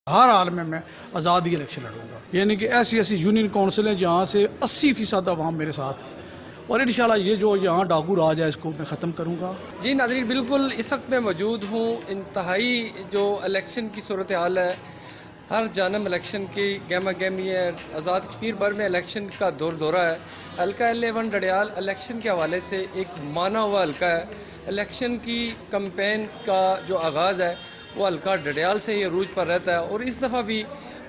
हर हाल में मैं आज़ाद ही इलेक्शन लड़ूंगा। यानी कि ऐसी ऐसी यूनियन काउंसिल हैं जहाँ से 80% आवाम मेरे साथ, और इंशाल्लाह ये जो यहाँ डाकू राज है इसको मैं ख़त्म करूँगा। जी नाज़रीन, बिल्कुल इस वक्त मैं मौजूद हूँ। इंतहाई जो इलेक्शन की सूरत हाल है, हर जानब इलेक्शन की गहमा गहमी है। आज़ाद कश्मीर भर में इलेक्शन का दौरा है। हल्का L1 डडियाल इलेक्शन के हवाले से एक माना हुआ हल्का है। इलेक्शन की कैंपेन का जो आगाज़ है वो हल्का डडियाल से ही अरूज पर रहता है और इस दफ़ा भी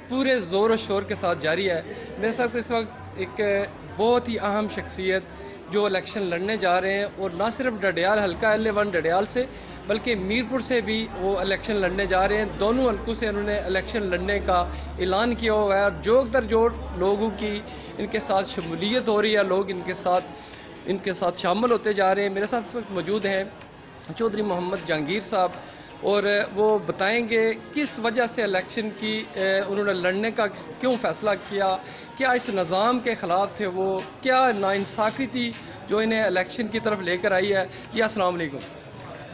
पूरे ज़ोर और शोर के साथ जारी है। मेरे साथ इस वक्त एक बहुत ही अहम शख्सियत जो इलेक्शन लड़ने जा रहे हैं, और ना सिर्फ डडियाल हल्का L1 डडियाल से बल्कि मीरपुर से भी वो इलेक्शन लड़ने जा रहे हैं। दोनों हल्कों से उन्होंने इलेक्शन लड़ने का ऐलान किया हुआ है और जोक दर जोड़ लोगों की इनके साथ शमूलियत हो रही है, लोग इनके साथ शामिल होते जा रहे हैं। मेरे साथ इस वक्त मौजूद हैं चौधरी मोहम्मद जहांगीर साहब, और वो बताएंगे किस वजह से इलेक्शन की उन्होंने लड़ने का क्यों फ़ैसला किया, क्या इस निज़ाम के ख़िलाफ़ थे वो, क्या नाइंसाफ़ी थी जो इन्हें इलेक्शन की तरफ लेकर आई है। जी अस्सलाम वालेकुम।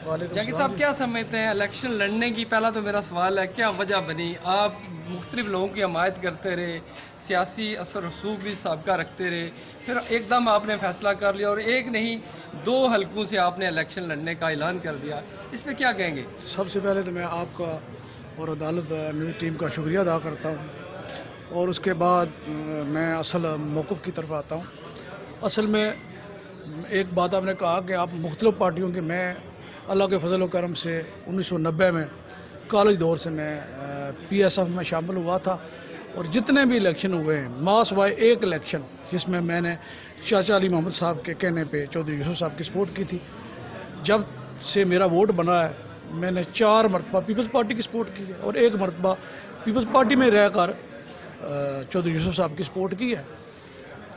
जहांगीर साहब, क्या समझते हैं इलेक्शन लड़ने की? पहला तो मेरा सवाल है, क्या वजह बनी? आप मुख्तलिफ लोगों की हमायत करते रहे, सियासी असर रसूख भी सबका रखते रहे, फिर एकदम आपने फ़ैसला कर लिया और एक नहीं 2 हल्कों से आपने इलेक्शन लड़ने का ऐलान कर दिया, इस पर क्या कहेंगे? सबसे पहले तो मैं आपका और अदालत न्यूज़ टीम का शुक्रिया अदा करता हूँ, और उसके बाद मैं असल मौक़िफ़ की तरफ आता हूँ। असल में एक बात आपने कहा कि आप मुख्तलिफ़ पार्टियों के, मैं अल्लाह के फजल व करम से 1990 में कॉलेज दौर से मैं PSF में शामिल हुआ था, और जितने भी इलेक्शन हुए हैं मास वाई एक इलेक्शन जिसमें मैंने चाचा अली मोहम्मद साहब के कहने पे चौधरी यूसुफ साहब की सपोर्ट की थी, जब से मेरा वोट बना है मैंने 4 मरतबा पीपल्स पार्टी की सपोर्ट की है और 1 मरतबा पीपल्स पार्टी में रहकर चौधरी यूसुफ साहब की सपोर्ट की है।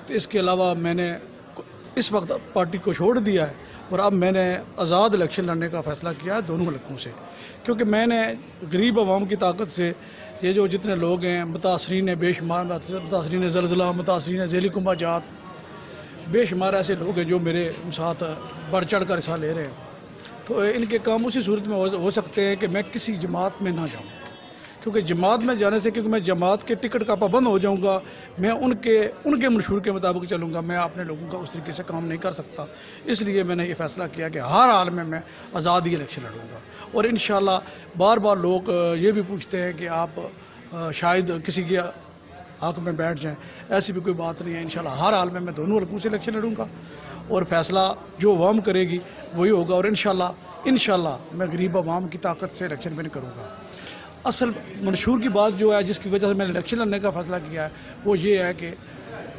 तो इसके अलावा मैंने इस वक्त पार्टी को छोड़ दिया है और अब मैंने आज़ाद इलेक्शन लड़ने का फ़ैसला किया है दोनों हलकों से, क्योंकि मैंने गरीब आवाम की ताकत से ये जो जितने लोग हैं मुतासरीन बेशुमार, मुतासरीन ज़लज़ला, मुतासरीन ज़ैली कुंभा जात, बेशुमार ऐसे लोग हैं जो मेरे साथ बढ़ चढ़ कर हिस्सा ले रहे हैं। तो इनके काम उसी सूरत में हो सकते हैं कि मैं किसी जमात में ना जाऊँ, क्योंकि जमात में जाने से, क्योंकि मैं जमात के टिकट का पाबंद हो जाऊंगा, मैं उनके मंशूर के मुताबिक चलूँगा, मैं अपने लोगों का उस तरीके से काम नहीं कर सकता। इसलिए मैंने ये फ़ैसला किया कि हर हाल में मैं आज़ाद ही इलेक्शन लड़ूँगा। और इंशाल्लाह बार बार लोग ये भी पूछते हैं कि आप शायद किसी के हक़ में बैठ जाएँ, ऐसी भी कोई बात नहीं है। इंशाल्लाह हर हाल में मैं दोनों हलकों से इलेक्शन लड़ूँगा और फ़ैसला जो अवाम करेगी वही होगा, और इंशाल्लाह मैं गरीब अवाम की ताकत से इलेक्शन विन करूँगा। असल मंशूर की बात जो है, जिसकी वजह से मैंने इलेक्शन लड़ने का फ़ैसला किया है, वो ये है कि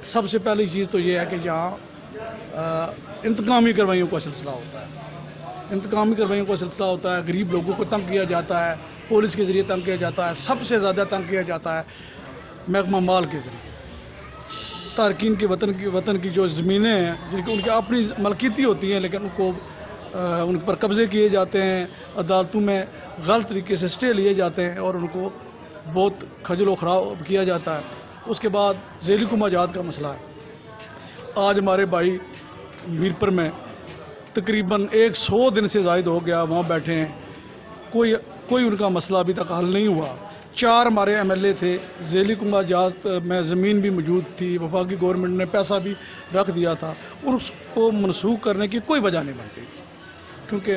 सबसे पहली चीज़ तो ये है कि जहाँ इंतकामी कार्रवाइयों का सिलसिला होता है, इंतकामी कार्रवाइयों का सिलसिला होता है, गरीब लोगों को तंग किया जाता है, पुलिस के ज़रिए तंग किया जाता है, सबसे ज़्यादा तंग किया जाता है महकमा माल के ज़रिए। तारकीन के वतन की जो ज़मीनें हैं जिनकी उनकी अपनी मलकियती होती हैं, लेकिन उन पर कब्ज़े किए जाते हैं, अदालतों में गलत तरीके से स्टे लिए जाते हैं और उनको बहुत खजल ख़राब किया जाता है। उसके बाद ज़ैली कुंभा जात का मसला है। आज हमारे भाई मीरपुर में तकरीबन 100 दिन से ज़ायद हो गया वहाँ बैठे हैं, कोई उनका मसला अभी तक हल नहीं हुआ। 4 हमारे MLA थे, ज़ैली कुंभा जात में ज़मीन भी मौजूद थी, वफाकी गवर्नमेंट ने पैसा भी रख दिया था, उसको मनसूख करने की कोई वजह नहीं बनती थी, क्योंकि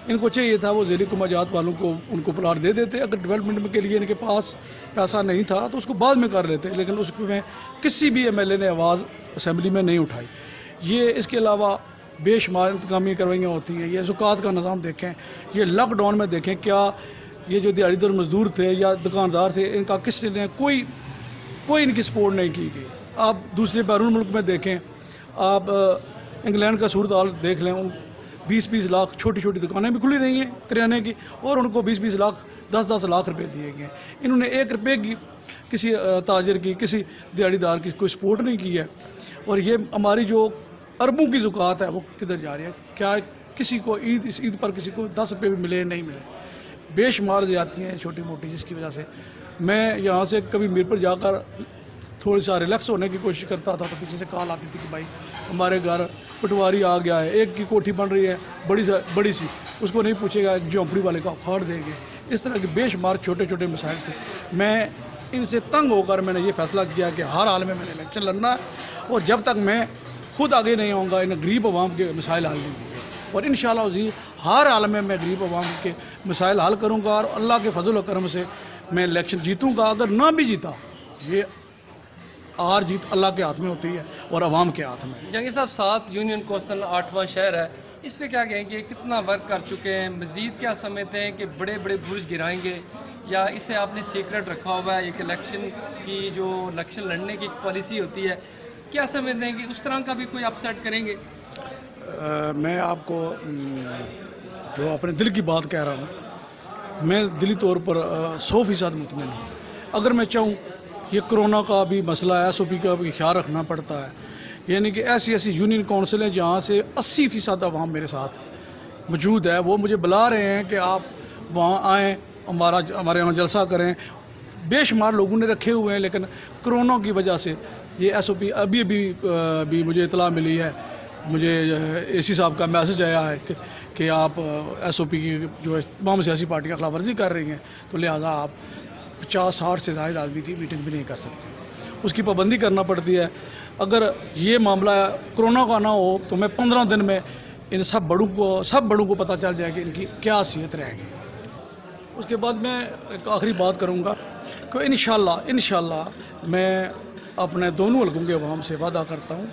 इनको चाहिए था वो ज़ैली कुंभा जात वालों को उनको प्लाट दे देते। अगर डेवलपमेंट के लिए इनके पास पैसा नहीं था तो उसको बाद में कर लेते, लेकिन उसमें किसी भी MLA ने आवाज़ असेंबली में नहीं उठाई। ये इसके अलावा बेशुमार इंतकामी कार्रवाइयाँ होती हैं। ये ज़कात का निज़ाम देखें, ये लॉकडाउन में देखें, क्या ये जो दिहाड़ीदार मजदूर थे या दुकानदार थे, इनका किसी ने कोई इनकी सपोर्ट नहीं की गई। आप दूसरे बैरून मुल्क में देखें, आप इंग्लैंड का सूरत हाल देख लें, 20-20 लाख छोटी छोटी दुकानें भी खुली रही हैं किराने की, और उनको 20-20 लाख 10-10 लाख रुपए दिए गए। इन्होंने 1 रुपये की किसी ताजर की, किसी दिहाड़ीदार की कोई सपोर्ट नहीं की है। और ये हमारी जो अरबों की ज़कात है वो किधर जा रही है? क्या किसी को इस ईद पर किसी को 10 रुपये भी मिले नहीं मिले? बेशुमार जाती हैं छोटी मोटी, जिसकी वजह से मैं यहाँ से कभी मीरपुर जाकर थोड़ी सा रिलैक्स होने की कोशिश करता था तो पीछे से कॉल आती थी कि भाई हमारे घर पटवारी आ गया है, एक की कोठी बन रही है बड़ी सी, उसको नहीं पूछेगा, झोंपड़ी वाले का उखाड़ देंगे। इस तरह के बेशुमार छोटे छोटे मसाइल थे। मैं इनसे तंग होकर मैंने ये फैसला किया कि हर हाल में मैंने इलेक्शन लड़ना है, और जब तक मैं खुद आगे नहीं आऊँगा इन गरीब आवाम के मसाइल हल नहीं होंगे। और इंशाअल्लाह अज़ीज़ हर हाल में मैं गरीब आवाम के मसाइल हल करूँगा, और अल्लाह के फजल व करम से मैं इलेक्शन जीतूँगा। अगर ना भी जीता, ये हार जीत अल्लाह के हाथ में होती है और आवाम के हाथ में। जहांगीर साहब, 7 यूनियन कौंसिल 8वां शहर है, इस पे क्या कहेंगे? कितना वर्क कर चुके हैं? मज़ीद क्या समझते हैं कि बड़े बड़े बुर्ज गिराएंगे, या इसे आपने सीक्रेट रखा हुआ है? एक इलेक्शन की जो इलेक्शन लड़ने की पॉलिसी होती है, क्या समझते हैं कि उस तरह का भी कोई अपसेट करेंगे? मैं आपको जो अपने दिल की बात कह रहा हूँ, मैं दिली तौर पर 100% मुतमिन हूँ। अगर मैं चाहूँ, ये कोरोना का भी मसला है, SOP का भी ख्याल रखना पड़ता है। यानी कि ऐसी ऐसी यूनियन काउंसिल हैं जहाँ से 80% आवाम मेरे साथ मौजूद है। वो मुझे बुला रहे हैं कि आप वहाँ आएँ, हमारे यहाँ जलसा करें। बेशुमार लोगों ने रखे हुए हैं, लेकिन कोरोना की वजह से ये SOP अभी मुझे इतला मिली है, मुझे AC साहब का मैसेज आया है कि आप SOP की जो तमाम सियासी पार्टियाँ खिलाफ वर्जी कर रही हैं, तो लिहाजा आप 50-60 से ज़ायद आदमी की मीटिंग भी नहीं कर सकते, उसकी पाबंदी करना पड़ती है। अगर ये मामला कोरोना का ना हो तो मैं 15 दिन में इन सब बड़ों को पता चल जाए कि इनकी क्या हैसियत रहेगी। उसके बाद मैं एक आखिरी बात करूँगा कि इंशाअल्लाह मैं अपने दोनों हलकों के अवाम से वादा करता हूँ,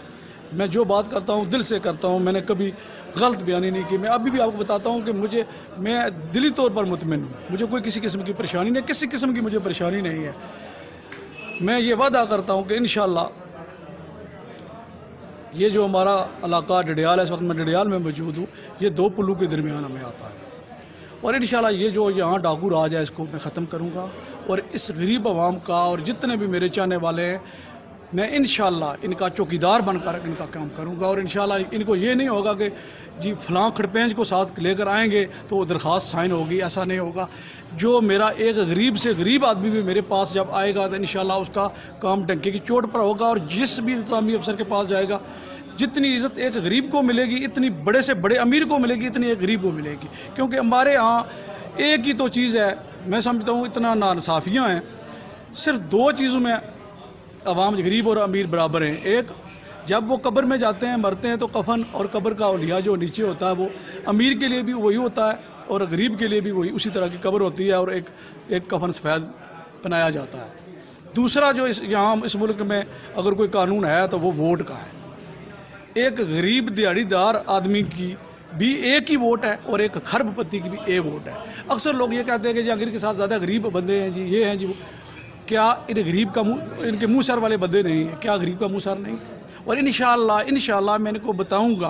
मैं जो बात करता हूँ दिल से करता हूँ, मैंने कभी गलत बयानी नहीं की। मैं अभी भी आपको बताता हूँ कि मैं दिली तौर पर मुतमिन हूँ, मुझे कोई किसी किस्म की परेशानी नहीं, किसी किस्म की मुझे परेशानी नहीं है। मैं ये वादा करता हूँ कि इंशाअल्लाह ये जो हमारा इलाका डडियाल है, इस वक्त मैं डडियाल में मौजूद हूँ, ये 2 पुलों के दरमियान हमें आता है, और इंशाअल्लाह ये जो यहाँ डाकू राज है इसको मैं ख़त्म करूँगा, और इस गरीब आवाम का और जितने भी मेरे चाहने वाले हैं, मैं इंशाअल्लाह इनका चौकीदार बनकर इनका काम करूँगा। और इंशाअल्लाह इनको ये नहीं होगा कि जी फलां खड़पेंच को साथ लेकर आएंगे तो दरख्वास्त साइन होगी, ऐसा नहीं होगा। जो मेरा एक गरीब से गरीब आदमी भी मेरे पास जब आएगा तो इंशाअल्लाह उसका काम डंके की चोट पर होगा, और जिस भी इंतजामी अफसर के पास जाएगा, जितनी इज़्ज़त एक गरीब को मिलेगी इतनी बड़े से बड़े अमीर को मिलेगी, इतनी एक गरीब को मिलेगी। क्योंकि हमारे यहाँ एक ही तो चीज़ है, मैं समझता हूँ इतना नाइंसाफ़ियाँ हैं, सिर्फ 2 चीज़ों में अवाम गरीब और अमीर बराबर हैं। एक, जब वो कब्र में जाते हैं, मरते हैं, तो कफन और कब्र का औलिया जो नीचे होता है वो अमीर के लिए भी वही होता है और गरीब के लिए भी वही उसी तरह की कब्र होती है, और एक कफन सफ़ेद बनाया जाता है। दूसरा जो यहाँ इस मुल्क में अगर कोई कानून है तो वो वोट का है। एक गरीब दिहाड़ीदार आदमी की भी एक ही वोट है और एक खरबपति की भी एक वोट है। अक्सर लोग ये कहते हैं कि जाकिर के साथ ज़्यादा गरीब बंदे हैं जी, ये हैं जी, क्या इन गरीब का इनके मुँह सर वाले बंदे नहीं हैं? क्या गरीब का मुँह सर नहीं? और इंशाअल्लाह मैं इनको बताऊंगा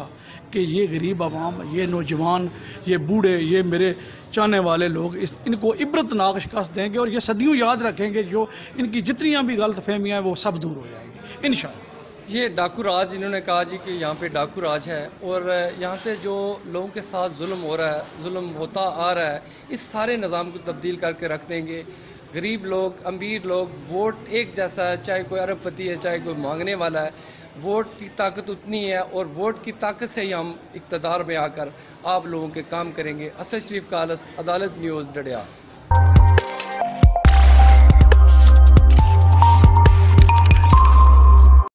कि ये गरीब आवाम, ये नौजवान, ये बूढ़े, ये मेरे चाहने वाले लोग इनको इबरतनाक शिकस्त देंगे, और ये सदियों याद रखेंगे। जो इनकी जितनी भी गलत फहमियाँ हैं वो सब दूर हो जाएंगी इंशाअल्लाह। ये डाकू राज, इन्होंने कहा जी कि यहाँ पे डाकू राज है, और यहाँ पे जो लोगों के साथ जुल्म हो रहा है, जुल्म होता आ रहा है, इस सारे निज़ाम को तब्दील करके रख देंगे। गरीब लोग, अमीर लोग, वोट एक जैसा है, चाहे कोई अरबपति है, चाहे कोई मांगने वाला है, वोट की ताकत उतनी है, और वोट की ताकत से ही हम इक़्तिदार में आकर आप लोगों के काम करेंगे। असद शरीफ कालस, अदालत न्यूज़, डडियाल।